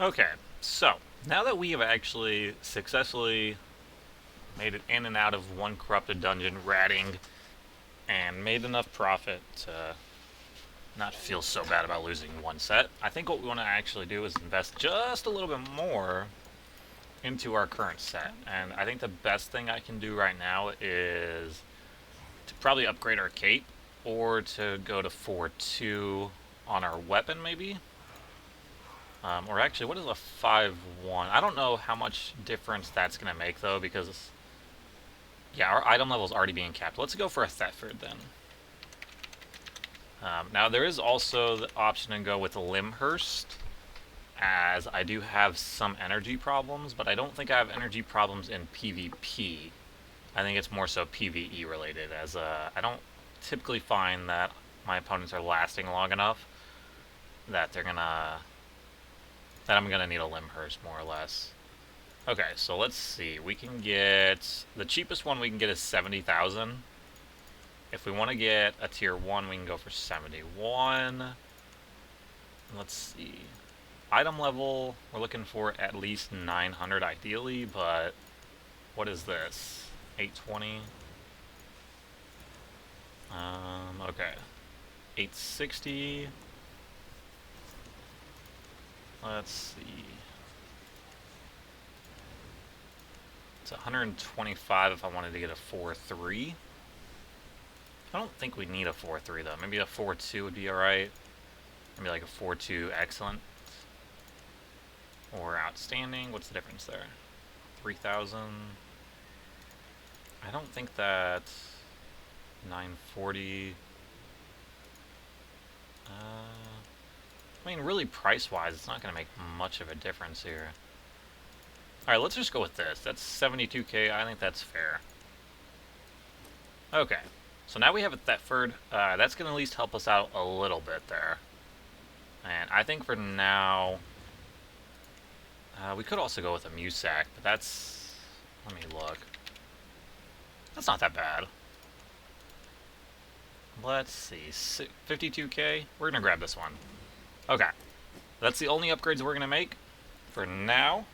Okay, so now that we have actually successfully made it in and out of one corrupted dungeon, ratting, and made enough profit to not feel so bad about losing one set, I think what we want to actually do is invest just a little bit more into our current set. And I think the best thing I can do right now is to probably upgrade our cape or to go to 4-2 on our weapon, maybe. Or actually, what is a 5-1? I don't know how much difference that's going to make, though, because, yeah, our item level is already being capped. Let's go for a Thetford, then. Now, there is also the option to go with Limhurst, as I do have some energy problems, but I don't think I have energy problems in PvP. I think it's more so PvE related, as I don't typically find that my opponents are lasting long enough that I'm gonna need a Limhurst more or less. Okay, so let's see. We can get the cheapest one we can get is 70,000. If we want to get a tier 1, we can go for 71. Let's see. Item level, we're looking for at least 900 ideally, but what is this? 820? Okay. 860. Let's see. It's 125 if I wanted to get a 4-3. I don't think we need a 4-3 though. Maybe a 4-2 would be alright. Maybe like a 4-2 excellent. Or outstanding. What's the difference there? 3,000. I don't think that 940. I mean, really price-wise, it's not going to make much of a difference here. Alright, let's just go with this. That's 72k. I think that's fair. Okay. So now we have a Thetford. That's going to at least help us out a little bit there. And I think for now, we could also go with a Musac, but that's... Let me look. That's not that bad. Let's see. 52k? We're going to grab this one. Okay. That's the only upgrades we're going to make for now.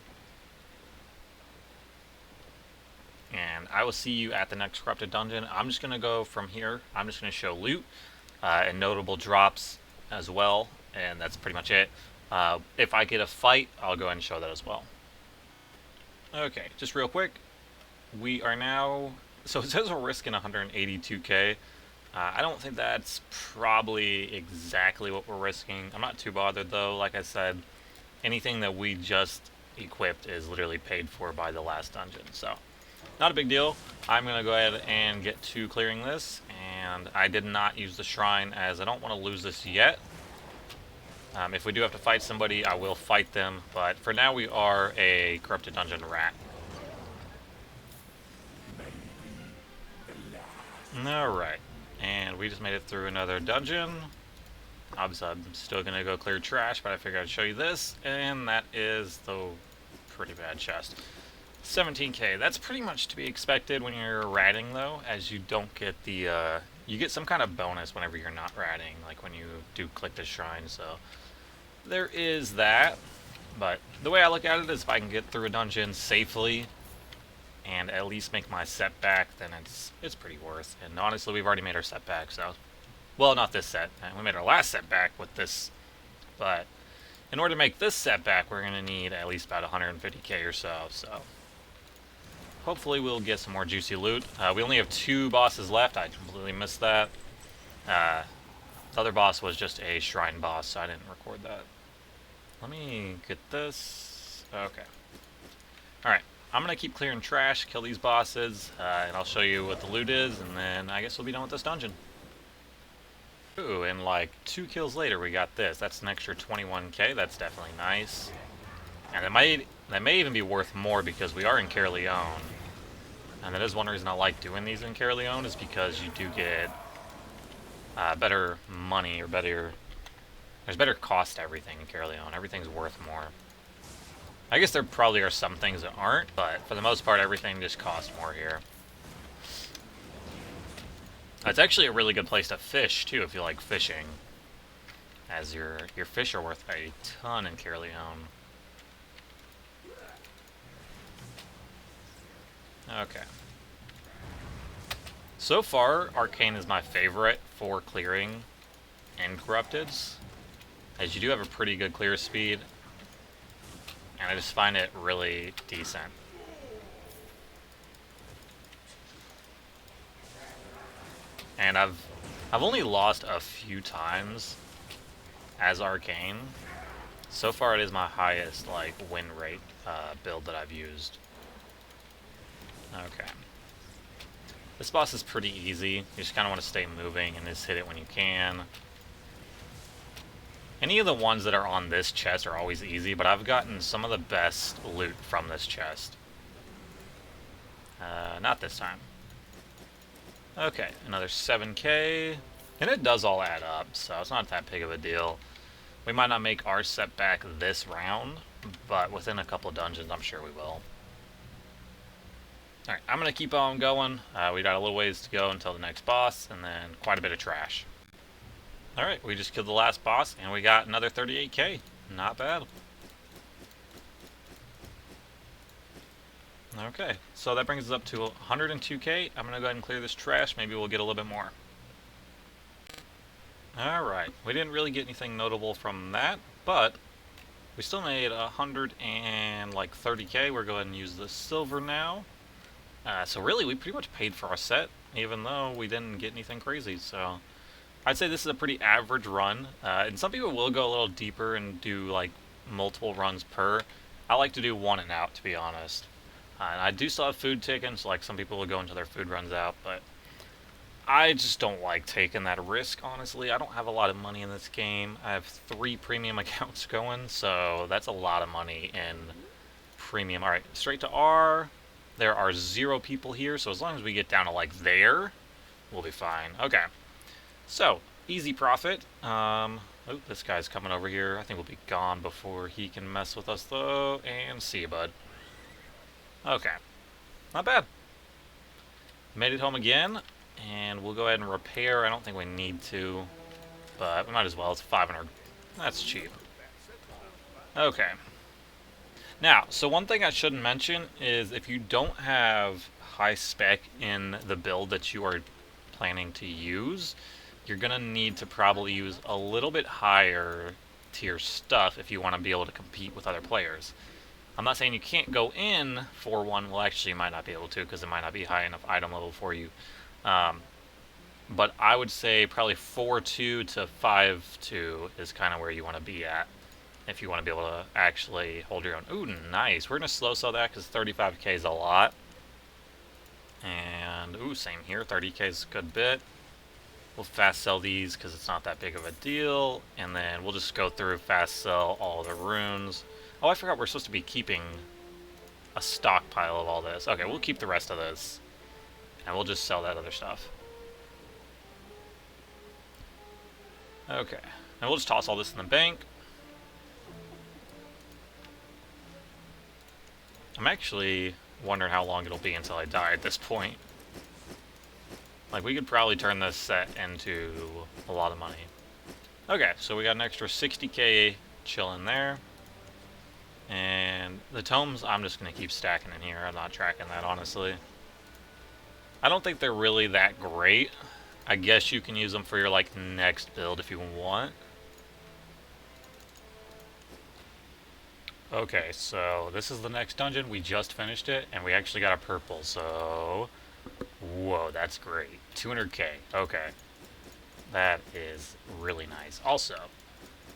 And I will see you at the next corrupted dungeon. I'm just going to go from here. I'm just going to show loot and notable drops as well. And that's pretty much it. If I get a fight, I'll go ahead and show that as well. Okay, just real quick. We are now... So it says we're risking 182k. I don't think that's probably exactly what we're risking. I'm not too bothered though. Like I said, anything that we just equipped is literally paid for by the last dungeon. So, not a big deal. I'm going to go ahead and get to clearing this. And I did not use the shrine as I don't want to lose this yet. If we do have to fight somebody, I will fight them. But for now, we are a corrupted dungeon rat. Alright. And we just made it through another dungeon. Obviously, I'm still going to go clear trash, but I figured I'd show you this. And that is the pretty bad chest. 17k. That's pretty much to be expected when you're ratting, though, as you don't get the... you get some kind of bonus whenever you're not ratting, like when you do click the shrine, so... There is that, but the way I look at it is if I can get through a dungeon safely and at least make my setback, then it's pretty worth. And honestly, we've already made our setback, so... Well, not this set. We made our last setback with this, but in order to make this setback, we're going to need at least about 150k or so, so... Hopefully we'll get some more juicy loot. We only have 2 bosses left. I completely missed that. The other boss was just a shrine boss, so I didn't record that. Let me get this. Okay. Alright. I'm going to keep clearing trash, kill these bosses, and I'll show you what the loot is, and then I guess we'll be done with this dungeon. Ooh, and like 2 kills later we got this. That's an extra 21k. That's definitely nice. And that may even be worth more because we are in Caerleon. And that is one reason I like doing these in Caerleon, is because you do get better money, or there's better cost to everything in Caerleon. Everything's worth more. I guess there probably are some things that aren't, but for the most part everything just costs more here. It's actually a really good place to fish too if you like fishing, as your fish are worth a ton in Caerleon. Okay. So far, Arcane is my favorite for clearing Incorrupteds, as you do have a pretty good clear speed, and I just find it really decent. And I've only lost a few times as Arcane. So far, it is my highest like win rate build that I've used. Okay. This boss is pretty easy. You just kind of want to stay moving and just hit it when you can. Any of the ones that are on this chest are always easy, but I've gotten some of the best loot from this chest. Not this time. Okay, another 7k. And it does all add up, so it's not that big of a deal. We might not make our setback this round, but within a couple dungeons, I'm sure we will. Alright, I'm going to keep on going. We got a little ways to go until the next boss, and then quite a bit of trash. Alright, we just killed the last boss, and we got another 38k. Not bad. Okay, so that brings us up to 102k. I'm going to go ahead and clear this trash. Maybe we'll get a little bit more. Alright, we didn't really get anything notable from that, but we still made 130k. We're going to use the silver now. So really, we pretty much paid for our set, even though we didn't get anything crazy. So I'd say this is a pretty average run. And some people will go a little deeper and do like multiple runs per. I like to do one and out, to be honest. And I do still have food tickets, like some people will go until their food runs out, but I just don't like taking that risk, honestly. I don't have a lot of money in this game. I have 3 premium accounts going, so that's a lot of money in premium. Alright, straight to R. There are 0 people here, so as long as we get down to like there, we'll be fine. Okay, so easy profit. Oh, this guy's coming over here. I think we'll be gone before he can mess with us, though. And see you, bud. Okay, not bad. Made it home again, and we'll go ahead and repair. I don't think we need to, but we might as well. It's 500. That's cheap. Okay. Now, so one thing I shouldn't mention is if you don't have high spec in the build that you are planning to use, you're going to need to probably use a little bit higher tier stuff if you want to be able to compete with other players. I'm not saying you can't go in 4-1. Well, actually, you might not be able to because it might not be high enough item level for you. But I would say probably 4-2 to 5-2 is kind of where you want to be at if you want to be able to actually hold your own. Ooh, nice. We're going to slow sell that because 35k is a lot. And, ooh, same here. 30k is a good bit. We'll fast sell these because it's not that big of a deal. And then we'll just go through, fast sell all the runes. Oh, I forgot we're supposed to be keeping a stockpile of all this. Okay, we'll keep the rest of this. And we'll just sell that other stuff. Okay. And we'll just toss all this in the bank. I'm actually wondering how long it'll be until I die at this point. Like, we could probably turn this set into a lot of money. Okay, so we got an extra 60k chilling there. And the tomes, I'm just going to keep stacking in here. I'm not tracking that, honestly. I don't think they're really that great. I guess you can use them for your, like, next build if you want. Okay, so this is the next dungeon. We just finished it, and we actually got a purple, so... Whoa, that's great. 200k. Okay. That is really nice. Also,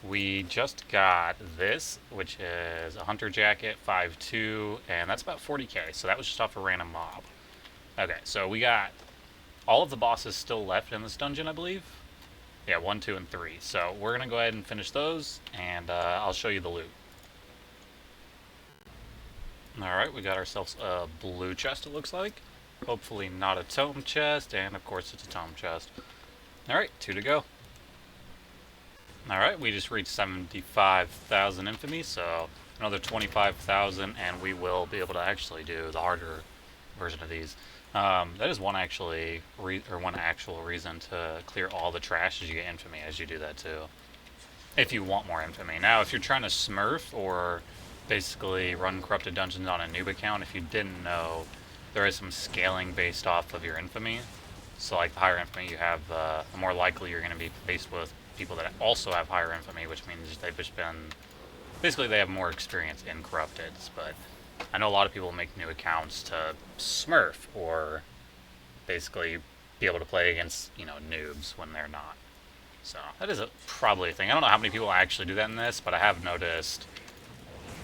we just got this, which is a hunter jacket, 5.2, and that's about 40k, so that was just off a random mob. Okay, so we got all of the bosses still left in this dungeon, I believe. Yeah, 1, 2, and 3. So we're going to go ahead and finish those, and I'll show you the loot. Alright, we got ourselves a blue chest, it looks like. Hopefully not a tome chest, and of course it's a tome chest. Alright, 2 to go. Alright, we just reached 75,000 infamy, so another 25,000, and we will be able to actually do the harder version of these. That is one actual reason to clear all the trash as you get infamy as you do that too. If you want more infamy. Now, if you're trying to smurf or basically run corrupted dungeons on a noob account, if you didn't know, there is some scaling based off of your infamy. So like the higher infamy you have, the more likely you're going to be faced with people that also have higher infamy, which means they've just been... Basically they have more experience in Corrupteds, but I know a lot of people make new accounts to smurf or basically be able to play against, you know, noobs when they're not. So that is probably a thing. I don't know how many people actually do that in this, but I have noticed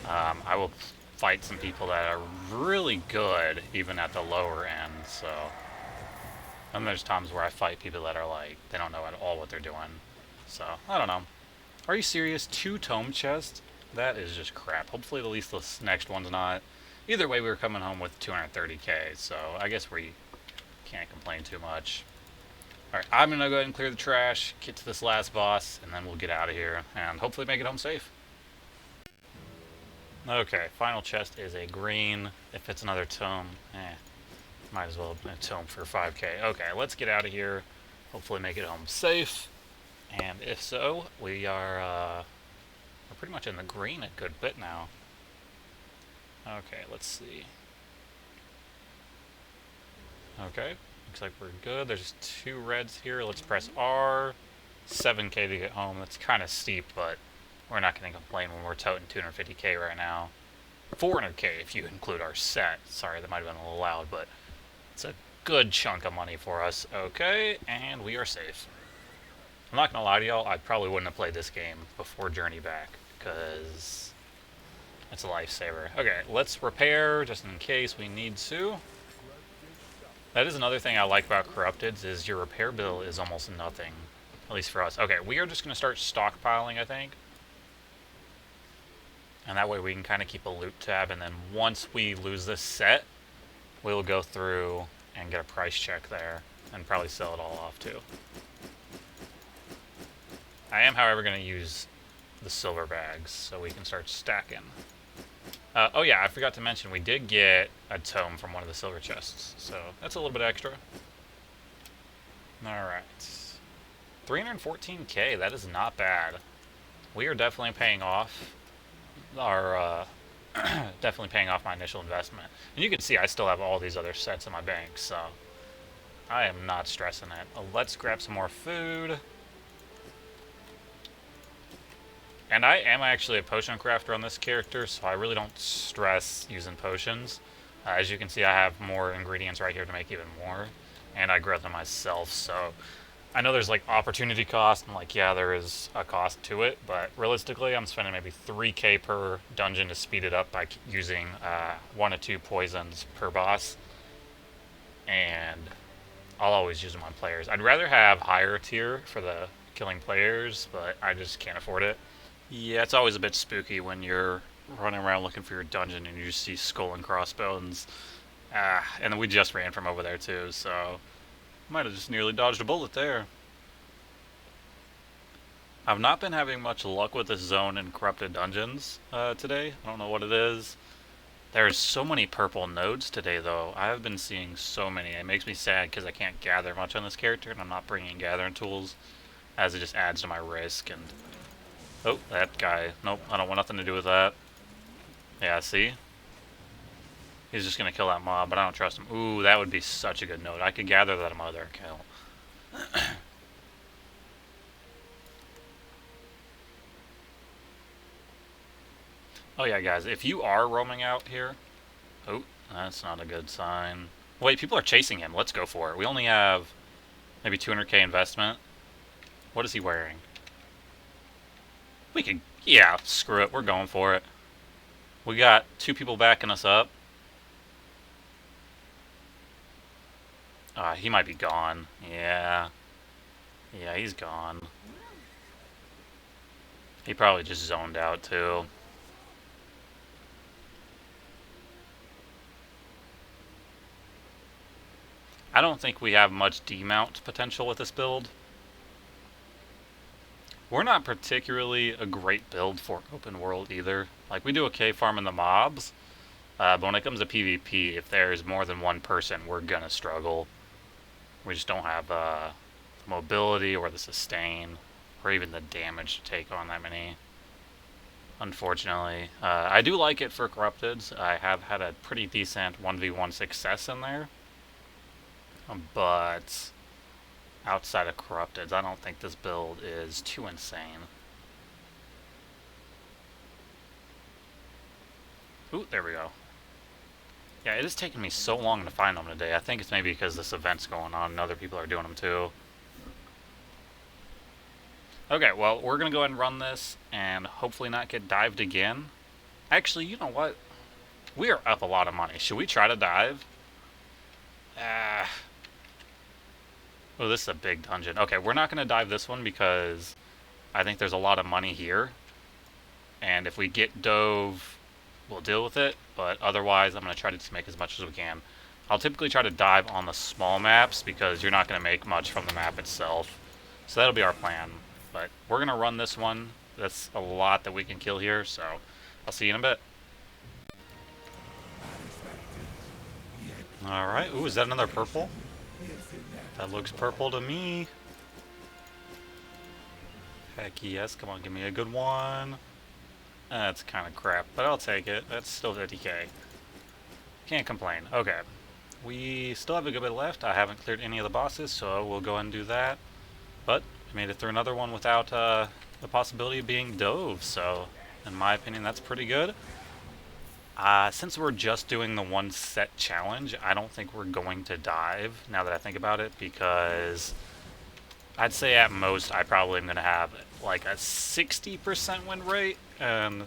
I will fight some people that are really good even at the lower end, so... And there's times where I fight people that are like, they don't know at all what they're doing. So, I don't know. Are you serious? 2 tome chests? That is just crap. Hopefully at least this next one's not. Either way, we were coming home with 230k, so I guess we can't complain too much. Alright, I'm gonna go ahead and clear the trash, get to this last boss, and then we'll get out of here, and hopefully make it home safe. Okay, final chest is a green. If it's another tome, might as well have a tome for 5k. Okay, let's get out of here. Hopefully make it home safe. And if so, we're pretty much in the green a good bit now. Okay, let's see. Okay, looks like we're good. There's 2 reds here. Let's press R. 7k to get home. That's kind of steep, but we're not going to complain when we're toting 250k right now. 400k if you include our set. Sorry, that might have been a little loud, but it's a good chunk of money for us. Okay, and we are safe. I'm not going to lie to y'all, I probably wouldn't have played this game before Journey Back, because it's a lifesaver. Okay, let's repair, just in case we need to. That is another thing I like about Corrupteds, is your repair bill is almost nothing. At least for us. Okay, we are just going to start stockpiling, I think. And that way we can kind of keep a loot tab, and then once we lose this set, we'll go through and get a price check there, and probably sell it all off too. I am, however, going to use the silver bags, so we can start stacking. Oh yeah, I forgot to mention, we did get a tome from one of the silver chests, so that's a little bit extra. Alright. 314k, that is not bad. We are definitely paying off our, definitely paying off my initial investment. And you can see I still have all these other sets in my bank, so I am not stressing it. Let's grab some more food. And I am actually a potion crafter on this character, so I really don't stress using potions. As you can see, I have more ingredients right here to make even more, and I grow them myself, so I know there's like opportunity cost, and like, yeah, there is a cost to it, but realistically, I'm spending maybe 3k per dungeon to speed it up by using 1 to 2 poisons per boss, and I'll always use them on players. I'd rather have higher tier for the killing players, but I just can't afford it. Yeah, it's always a bit spooky when you're running around looking for your dungeon and you just see skull and crossbones. And we just ran from over there too, so might have just nearly dodged a bullet there. I've not been having much luck with this zone in Corrupted Dungeons today. I don't know what it is. There's so many purple nodes today, though. I have been seeing so many. It makes me sad because I can't gather much on this character, and I'm not bringing gathering tools, as it just adds to my risk. And oh, that guy. Nope, I don't want nothing to do with that. Yeah, see? He's just going to kill that mob, but I don't trust him. Ooh, that would be such a good node. I could gather that on my other account. Oh yeah, guys, if you are roaming out here... Oh, that's not a good sign. Wait, people are chasing him. Let's go for it. We only have maybe 200k investment. What is he wearing? We could... Yeah, screw it. We're going for it. We got 2 people backing us up. He might be gone. Yeah. Yeah, he's gone. He probably just zoned out, too. I don't think we have much demount potential with this build. We're not particularly a great build for open world either. Like, we do okay farming the mobs, but when it comes to PvP, if there's more than one person, we're gonna struggle. We just don't have the mobility or the sustain, or even the damage to take on that many. unfortunately. I do like it for Corrupteds. I have had a pretty decent 1v1 success in there. But outside of Corrupteds, I don't think this build is too insane. Ooh, there we go. Yeah, it has taken me so long to find them today. I think it's maybe because this event's going on and other people are doing them too. Okay, well, we're going to go ahead and run this and hopefully not get dived again. Actually, you know what? We are up a lot of money. Should we try to dive? Oh, this is a big dungeon. Okay, we're not going to dive this one because I think there's a lot of money here. And if we get dove, we'll deal with it. But otherwise, I'm going to try to just make as much as we can. I'll typically try to dive on the small maps because you're not going to make much from the map itself. So that'll be our plan. But we're going to run this one. That's a lot that we can kill here, so I'll see you in a bit. Alright, ooh, is that another purple? That looks purple to me. Heck yes, come on, give me a good one. That's kind of crap, but I'll take it. That's still 50k. Can't complain. Okay. We still have a good bit left. I haven't cleared any of the bosses, so we'll go ahead and do that. But I made it through another one without the possibility of being dove, so in my opinion, that's pretty good. Since we're just doing the one set challenge, I don't think we're going to dive, now that I think about it, because I'd say at most I probably am going to have like a 60% win rate, and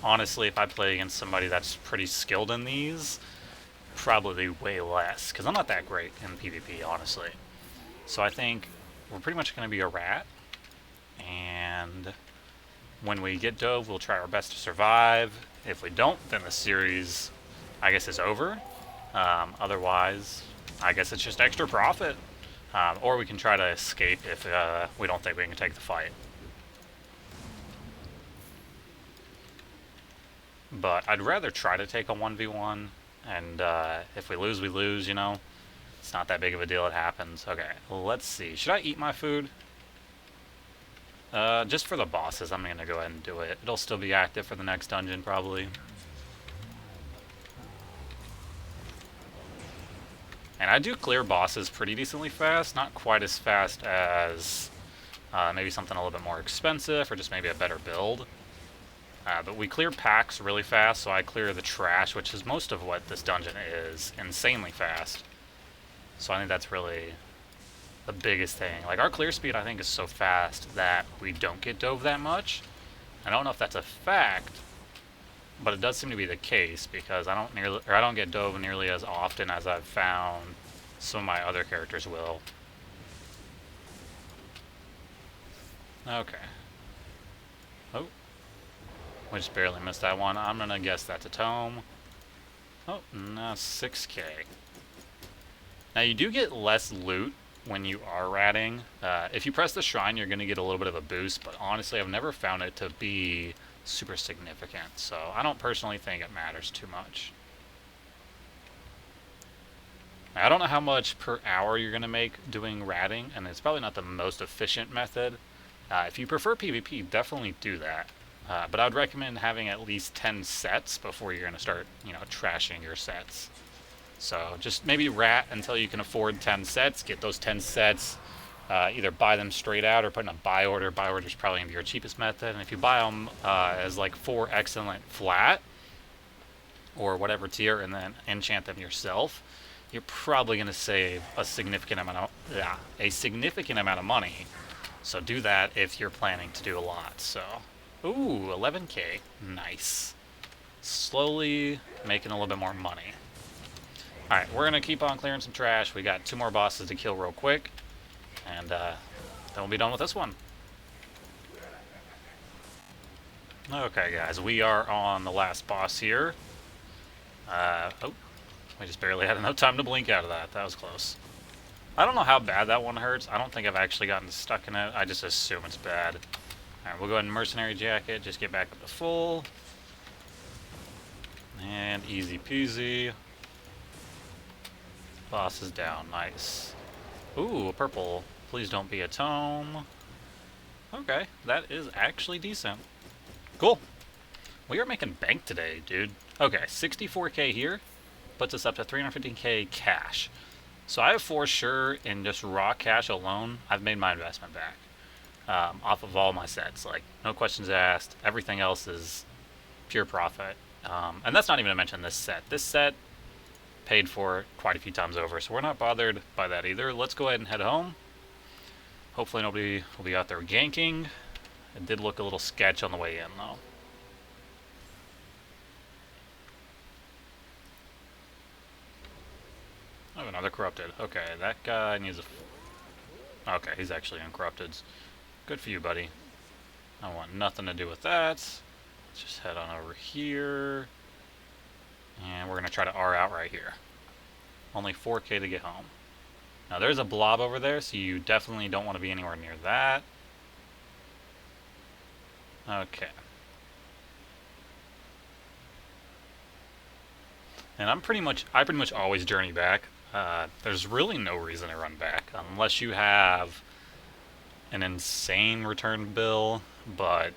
honestly, if I play against somebody that's pretty skilled in these, probably way less, because I'm not that great in PvP, honestly. So I think we're pretty much going to be a rat, and when we get dove, we'll try our best to survive. If we don't, then the series, I guess, is over. Otherwise, I guess it's just extra profit. Or we can try to escape if we don't think we can take the fight. But I'd rather try to take a 1v1, and if we lose, we lose, you know? It's not that big of a deal, it happens. Okay, let's see. Should I eat my food? Just for the bosses, I'm gonna go ahead and do it. It'll still be active for the next dungeon, probably. And I do clear bosses pretty decently fast, not quite as fast as maybe something a little bit more expensive, or just maybe a better build. But we clear packs really fast, so I clear the trash, which is most of what this dungeon is, insanely fast. So I think that's really the biggest thing. Like, our clear speed, I think, is so fast that we don't get dove that much. I don't know if that's a fact, but it does seem to be the case, because I don't get dove nearly as often as I've found some of my other characters will. Okay. Oh. We just barely missed that one. I'm gonna guess that's a tome. Oh, no, 6k. Now, you do get less loot when you are ratting. If you press the shrine, you're going to get a little bit of a boost, but honestly, I've never found it to be super significant, so I don't personally think it matters too much. Now, I don't know how much per hour you're going to make doing ratting, and it's probably not the most efficient method. If you prefer PvP, definitely do that. But I would recommend having at least 10 sets before you're going to start, you know, trashing your sets. So just maybe rat until you can afford 10 sets, get those 10 sets, either buy them straight out or put in a buy order. Buy order is probably going to be your cheapest method. And if you buy them as like 4 excellent flat or whatever tier and then enchant them yourself, you're probably going to save a significant amount of money. So do that if you're planning to do a lot. So, ooh, 11k, nice. Slowly making a little bit more money. Alright, we're going to keep on clearing some trash. We got 2 more bosses to kill real quick. And then we'll be done with this one. Okay, guys, we are on the last boss here. Oh, we just barely had enough time to blink out of that. That was close. I don't know how bad that one hurts. I don't think I've actually gotten stuck in it. I just assume it's bad. Alright, we'll go ahead and Mercenary Jacket. Just get back up to full. And easy peasy. Boss is down. Nice. Ooh, a purple. Please don't be a tome. Okay, that is actually decent. Cool. We are making bank today, dude. Okay, 64k here puts us up to 315k cash. So I have for sure, in just raw cash alone, I've made my investment back. Off of all my sets. Like, no questions asked. Everything else is pure profit. And that's not even to mention this set. This set paid for quite a few times over, so we're not bothered by that either. Let's go ahead and head home. Hopefully nobody will be out there ganking. It did look a little sketch on the way in, though. Oh, another corrupted. Okay, that guy needs a... Okay, he's actually uncorrupted. Good for you, buddy. I want nothing to do with that. Let's just head on over here. And we're going to try to R out right here. Only 4k to get home. Now there's a blob over there, so you definitely don't want to be anywhere near that. Okay. And I pretty much always journey back. There's really no reason to run back unless you have an insane return bill, but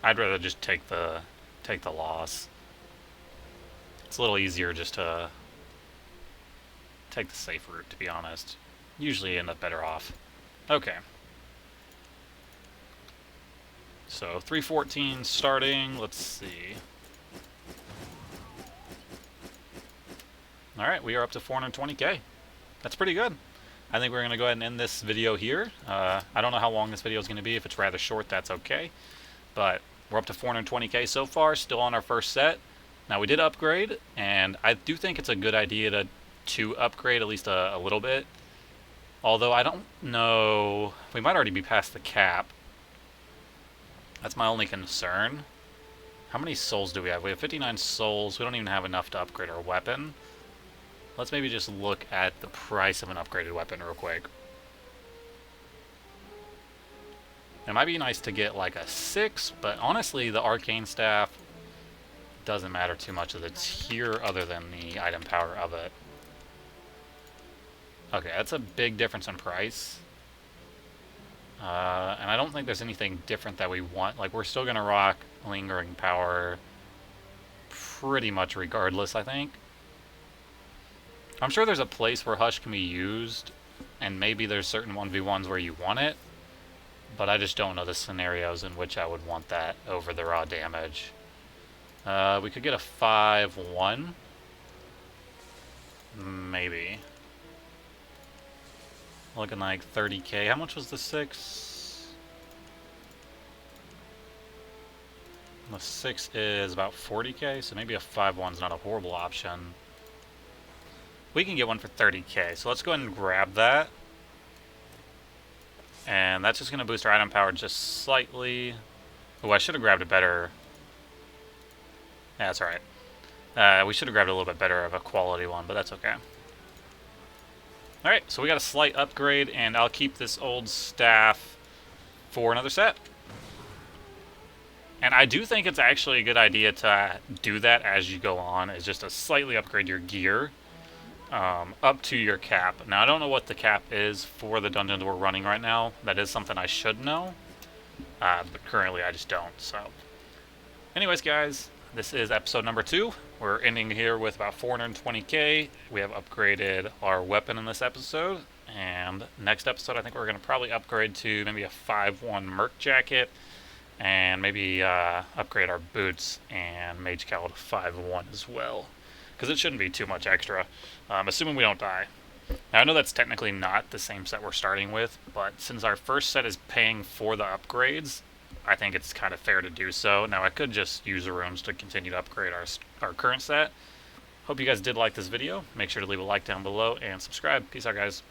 I'd rather just take the loss. It's a little easier just to take the safe route, to be honest. Usually end up better off. Okay. So 314 starting. Let's see. Alright, we are up to 420k. That's pretty good. I think we're going to go ahead and end this video here. I don't know how long this video is going to be. If it's rather short, that's okay. But we're up to 420k so far, still on our first set. Now, we did upgrade, and I do think it's a good idea to upgrade at least a little bit. Although, I don't know... We might already be past the cap. That's my only concern. How many souls do we have? We have 59 souls. We don't even have enough to upgrade our weapon. Let's maybe just look at the price of an upgraded weapon real quick. It might be nice to get like a 6, but honestly, the Arcane Staff doesn't matter too much of the tier other than the item power of it. Okay, that's a big difference in price. And I don't think there's anything different that we want. Like, we're still going to rock Lingering Power pretty much regardless, I think. I'm sure there's a place where Hush can be used, and maybe there's certain 1v1s where you want it, but I just don't know the scenarios in which I would want that over the raw damage. We could get a 5-1. Maybe. Looking like 30k. How much was the 6? The 6 is about 40k, so maybe a 5-1 is not a horrible option. We can get one for 30k, so let's go ahead and grab that. And that's just going to boost our item power just slightly. Oh, I should have grabbed a better... Yeah, that's alright. We should have grabbed a little bit better of a quality one, but that's okay. Alright, so we got a slight upgrade, and I'll keep this old staff for another set. And I do think it's actually a good idea to do that as you go on, is just to slightly upgrade your gear up to your cap. Now, I don't know what the cap is for the dungeons we're running right now. That is something I should know, but currently I just don't. So, anyways, guys, this is episode number 2. We're ending here with about 420k. We have upgraded our weapon in this episode. And next episode, I think we're going to probably upgrade to maybe a 5-1 Merc Jacket. And maybe upgrade our boots and Mage Cowl to 5-1 as well. Because it shouldn't be too much extra, assuming we don't die. Now, I know that's technically not the same set we're starting with, but since our first set is paying for the upgrades, I think it's kind of fair to do so. Now, I could just use the rooms to continue to upgrade our current set. Hope you guys did like this video. Make sure to leave a like down below and subscribe. Peace out, guys.